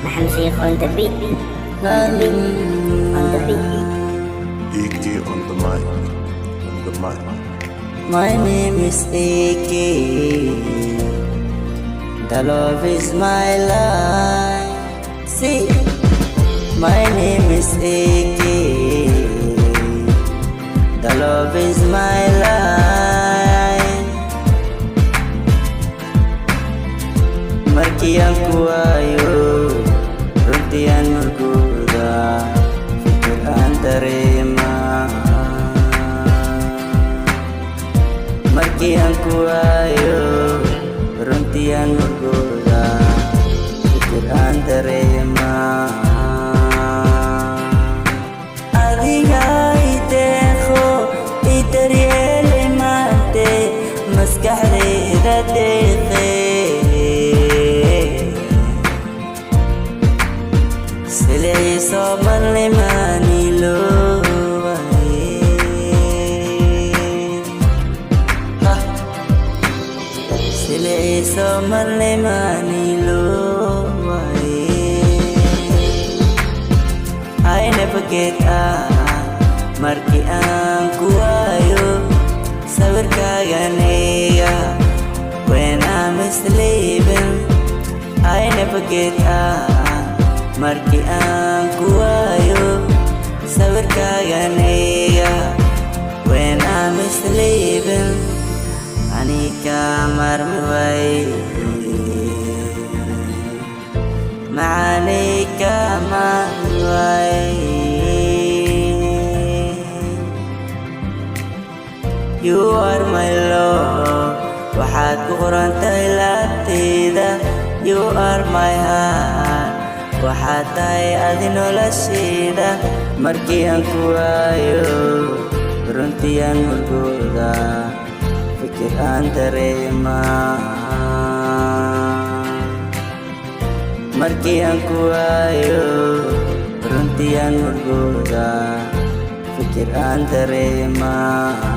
محمد شيخ on the beat. On the beat. AK on the mic. On the mic. My name is AK. The love is my life. See, my name is AK. The love is my life. Markii aan ku waayo runtii aan murugooda fikir aan dareemaa. Markii aan ku waayo runtii aan murugooda fikir aan dareemaa. Adiga i deeqo i daryeeli maante maskaxdayda deeqee. Silay soomalimaani loo Silay soomalimaani loo I never get markii aan ku waayo sawirkaaganayga when I'm sleeping. I never get markii aan ku waayo sawirkaaganayga when I'm sleeping. Anika marmi waaye macanika marmi waaye. You are my love, waxaad ku qorantahay laabtayda. You are my heart, waxaad tahay adi noloshayda. Markii aan ku waayo runtii aan murugooda fikir aan dareemaa. Markii aan ku waayo runtii aan murugooda fikir aan dareemaa.